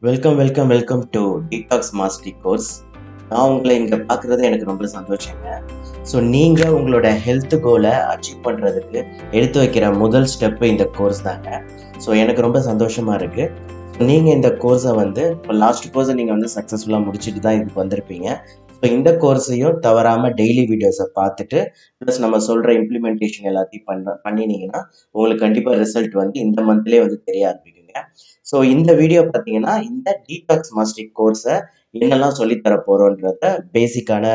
Welcome to detox mastery course. நான் உங்களை இங்கே பார்க்குறது எனக்கு ரொம்ப சந்தோஷங்க. ஸோ நீங்கள் உங்களோட ஹெல்த் கோலை அச்சீவ் பண்ணுறதுக்கு எடுத்து வைக்கிற முதல் ஸ்டெப்பு இந்த கோர்ஸ் தாங்க. ஸோ எனக்கு ரொம்ப சந்தோஷமாக இருக்குது. நீங்கள் இந்த கோர்ஸை இப்போ லாஸ்ட் கோர்ஸை நீங்கள் சக்ஸஸ்ஃபுல்லாக முடிச்சுட்டு தான் இதுக்கு வந்திருப்பீங்க. ஸோ இந்த கோர்ஸையும் தவறாமல் டெய்லி வீடியோஸை பார்த்துட்டு ப்ளஸ் நம்ம சொல்கிற இம்ப்ளிமெண்டேஷன் எல்லாத்தையும் பண்ணினீங்கன்னா உங்களுக்கு கண்டிப்பாக ரிசல்ட் இந்த மந்த்லேயே தெரிய ஆரம்பிக்குங்க. ஸோ இந்த வீடியோ பார்த்தீங்கன்னா இந்த டீடாக்ஸ் மாஸ்டரி கோர்ஸை என்னெல்லாம் சொல்லித்தர போகிறோன்றத பேசிக்கான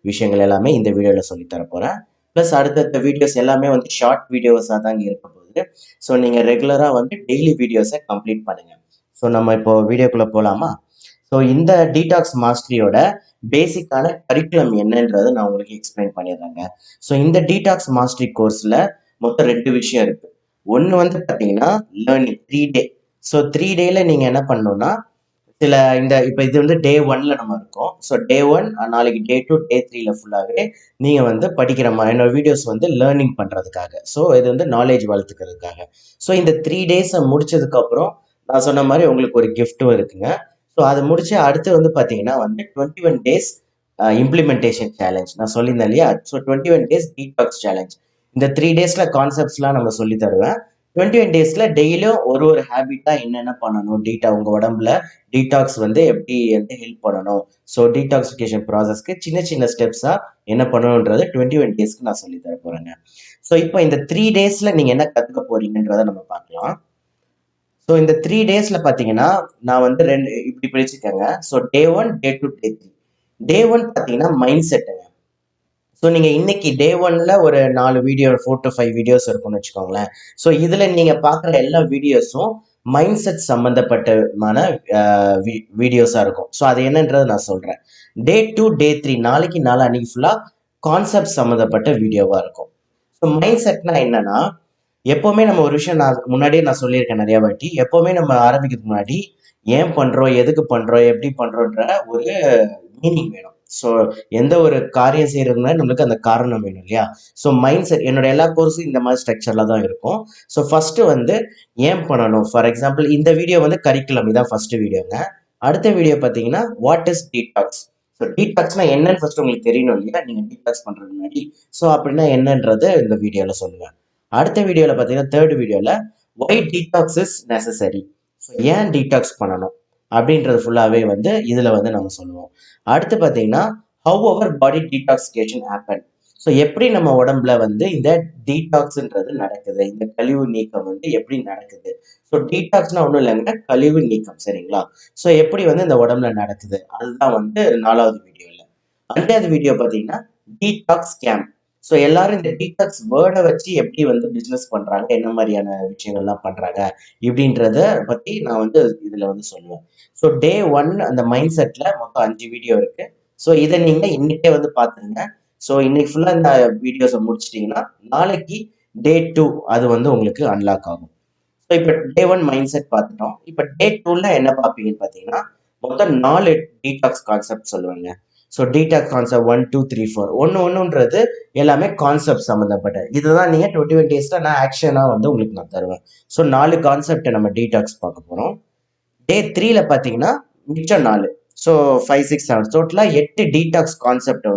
விஷயங்கள் எல்லாமே இந்த வீடியோவில் சொல்லித்தர போகிறேன். ப்ளஸ் அடுத்தடுத்த வீடியோஸ் எல்லாமே ஷார்ட் வீடியோஸாக தாங்க இருக்க போகுது. ஸோ நீங்கள் ரெகுலராக டெய்லி வீடியோஸை கம்ப்ளீட் பண்ணுங்கள். ஸோ நம்ம இப்போ வீடியோக்குள்ளே போகலாமா? ஸோ இந்த டீடாக்ஸ் மாஸ்டரியோட பேசிக்கான கரிக்குலம் என்னன்றதை நான் உங்களுக்கு எக்ஸ்பிளைன் பண்ணிடுறேங்க. ஸோ இந்த டீடாக்ஸ் மாஸ்டரி கோர்ஸில் மொத்தம் 2 விஷயம் இருக்குது. ஒன்று பார்த்தீங்கன்னா லேர்னிங் 3 டே. ஸோ 3 டேல நீங்கள் என்ன பண்ணணும்னா சில இப்போ இது டே 1ல் நம்ம இருக்கோம். ஸோ டே 1 நாளைக்கு டே 2 டே 3ல ஃபுல்லாகவே நீங்கள் படிக்கிற மாதிரி என்னோட வீடியோஸ் லேர்னிங் பண்ணுறதுக்காக. ஸோ இது நாலேஜ் வளர்த்துக்கிறதுக்காக. ஸோ இந்த 3 டேஸை முடிச்சதுக்கப்புறம் நான் சொன்ன மாதிரி உங்களுக்கு ஒரு கிஃப்ட்டும் இருக்குங்க. ஸோ அதை முடிச்சு அடுத்து பார்த்தீங்கன்னா 21 டேஸ் இம்ப்ளிமெண்டேஷன் சேலஞ்ச் நான் சொல்லியிருந்தேன் இல்லையா? So 21 days detox challenge. இந்த 3 டேஸில் கான்செப்ட்ஸ்லாம் நம்ம சொல்லி தருவேன். 21 டேஸில் டெய்லியும் ஒரு ஹேபிட்டாக என்னென்ன பண்ணணும், உங்கள் உடம்புல டீடாக்ஸ் எப்படி ஹெல்ப் பண்ணணும். ஸோ டீடாக்சிஃபிகேஷன் ப்ராசஸ்க்கு சின்ன சின்ன ஸ்டெப்ஸாக என்ன பண்ணணுன்றது 21 டேஸ்க்கு நான் சொல்லி தர போகிறேங்க. ஸோ இப்போ இந்த 3 டேஸில் நீங்கள் என்ன கற்றுக்க போறீங்கன்றதை நம்ம பார்க்கலாம். ஸோ இந்த 3 டேஸில் பார்த்தீங்கன்னா நான் இப்படி பிரிச்சுக்கேங்க. ஸோ டே 1 டே 2 டே 3. டே 1 பார்த்தீங்கன்னா மைண்ட் செட்டுங்க. ஸோ நீங்கள் இன்னைக்கு டே 1ல் ஒரு 4 வீடியோ 4 to 5 வீடியோஸ் இருக்கும்னு வச்சுக்கோங்களேன். ஸோ இதில் நீங்கள் பார்க்குற எல்லா வீடியோஸும் மைண்ட் செட் சம்மந்தப்பட்டமான வீடியோஸாக இருக்கும். ஸோ அது என்னன்றது நான் சொல்கிறேன். டே 2 டே 3 நாளைக்கு அன்னைக்கு ஃபுல்லாக கான்செப்ட் சம்மந்தப்பட்ட வீடியோவாக இருக்கும். ஸோ மைண்ட் செட்னா என்னன்னா எப்போவுமே நம்ம ஒரு விஷயம் முன்னாடியே நான் சொல்லியிருக்கேன் நிறையா வாட்டி. எப்போவுமே நம்ம ஆரம்பிக்கிறதுக்கு முன்னாடி ஏன் பண்ணுறோம், எதுக்கு பண்ணுறோம், எப்படி பண்ணுறோன்ற ஒரு மீனிங் வேணும். ஸோ எந்த ஒரு காரியம் செய்யறதுனா நம்மளுக்கு அந்த காரணம் வேணும் இல்லையா? ஸோ மைண்ட் செட் என்னோட எல்லா கோர்ஸும் இந்த மாதிரி ஸ்ட்ரக்சர்ல தான் இருக்கும். ஸோ ஃபர்ஸ்ட் ஏன் பண்ணணும். ஃபார் எக்ஸாம்பிள் இந்த வீடியோ கரிக்குலம் இதான் ஃபர்ஸ்ட் வீடியோங்க. அடுத்த வீடியோ பார்த்தீங்கன்னா வாட் இஸ் டீடாக்ஸ். ஸோ டீடாக்ஸ்னா என்னன்னு ஃபர்ஸ்ட் உங்களுக்கு தெரியணும் இல்லையா? நீங்கள் டீடாக்ஸ் பண்ணுறது முன்னாடி. ஸோ அப்படின்னா என்னன்றது இந்த வீடியோவில் சொல்லுவேன். அடுத்த வீடியோவில் பார்த்தீங்கன்னா தேர்ட் வீடியோவில் why detox is necessary. So ஏன் டீடாக்ஸ் பண்ணணும் அப்படின்றது ஃபுல்லாகவே இதில் நம்ம சொல்லுவோம். அடுத்து பார்த்தீங்கன்னா how our body detoxification happen. So எப்படி நம்ம உடம்புல இந்த டீடாக்ஸ்ன்றது நடக்குது, இந்த கழிவு நீக்கம் எப்படி நடக்குது. ஸோ டீடாக்ஸ்னா ஒன்றும் இல்லைங்க, கழிவு நீக்கம். சரிங்களா? ஸோ எப்படி இந்த உடம்புல நடக்குது அதுதான் 4வது வீடியோவில். 5வது வீடியோ பார்த்தீங்கன்னா டீடாக்ஸ் கேம்ப். ஸோ எல்லாரும் இந்த டீடாக்ஸ் வேர்டை வச்சு எப்படி பிஸ்னஸ் பண்ணுறாங்க, என்ன மாதிரியான விஷயங்கள்லாம் பண்ணுறாங்க இப்படின்றத பற்றி நான் இதில் சொல்லுவேன். ஸோ டே 1 அந்த மைண்ட் செட்டில் மொத்தம் 5 வீடியோ இருக்குது. ஸோ இதை நீங்கள் இன்னைக்கே பார்த்துருங்க. ஸோ இன்னைக்கு ஃபுல்லாக இந்த வீடியோஸை முடிச்சிட்டிங்கன்னா நாளைக்கு டே 2 அது உங்களுக்கு அன்லாக் ஆகும். ஸோ இப்போ டே 1 மைண்ட் செட் பார்த்துட்டோம். இப்போ டே 2ல என்ன பார்ப்பீங்கன்னு பார்த்தீங்கன்னா மொத்தம் 4 டீடாக்ஸ் கான்செப்ட் சொல்லுவாங்க. ஸோ டீடாக்ஸ் கான்செப்ட் 1 2 3 4 ஒன்றுன்றது எல்லாமே கான்செப்ட் சம்மந்தப்பட்ட இதுதான். நீங்கள் 21 டேஸில் நான் ஆக்ஷனாக உங்களுக்கு நான் தருவேன். ஸோ 4 கான்செப்டை நம்ம டீடாக்ஸ் பார்க்க போகிறோம். டே 3ல பார்த்தீங்கன்னா மிச்சம் 4. ஸோ 5 6 7 டோட்டலாக 8 டீடாக்ஸ் கான்செப்டை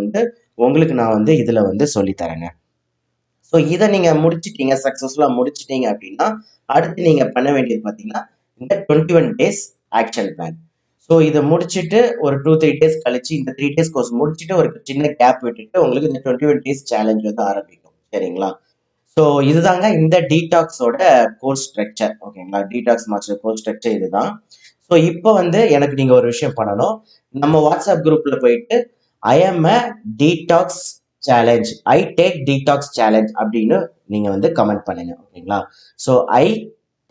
உங்களுக்கு நான் இதில் சொல்லித்தரேங்க. ஸோ இதை நீங்கள் முடிச்சிட்டீங்க, சக்ஸஸ்ஃபுல்லாக முடிச்சிட்டீங்க அப்படின்னா அடுத்து நீங்கள் பண்ண வேண்டியது பார்த்தீங்கன்னா இந்த 21 டேஸ் ஆக்ஷன் பிளான். ஸோ இதை முடிச்சுட்டு ஒரு 2-3 டேஸ் கழிச்சு இந்த 3 டேஸ் கோர்ஸ் முடிச்சுட்டு ஒரு சின்ன கேப் விட்டுட்டு உங்களுக்கு இந்த 21 டேஸ் சேலஞ்ச் ஆரம்பிக்கும். சரிங்களா? ஸோ இதுதாங்க இந்த டீடாக்ஸோட கோர்ஸ் ஸ்ட்ரக்சர். ஓகேங்களா? டீடாக்ஸ் மாஸ்டர் கோர்ஸ் ஸ்ட்ரக்சர் இதுதான். ஸோ இப்போ எனக்கு நீங்கள் ஒரு விஷயம் பண்ணணும். நம்ம வாட்ஸ்அப் குரூப்பில் போயிட்டு I am a detox challenge, I take detox challenge அப்படின்னு நீங்கள் கமெண்ட் பண்ணுங்க. ஓகேங்களா? So I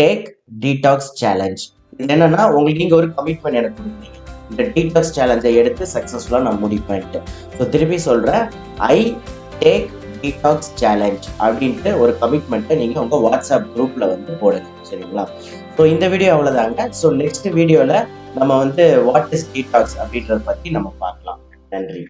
take detox challenge இது என்னன்னா உங்களுக்கு நீங்க ஒரு கமிட்மெண்ட் எனக்கு கொடுக்குறீங்க. இந்த டீடாக்ஸ் சேலஞ்சை எடுத்து சக்ஸஸ்ஃபுல்லாக நான் முடிப்பேன்ட்டு. ஸோ திருப்பி சொல்கிறேன், ஐ டேக் டீடாக்ஸ் சேலஞ்ச் அப்படின்ட்டு ஒரு கமிட்மெண்ட்டை நீங்கள் உங்கள் வாட்ஸ்அப் குரூப்பில் போடுங்க. சரிங்களா? ஸோ இந்த வீடியோ அவ்வளோதாங்க. ஸோ நெக்ஸ்ட் வீடியோவில் நம்ம வாட் இஸ் டீடாக்ஸ் அப்படின்றத பற்றி நம்ம பார்க்கலாம். நன்றி.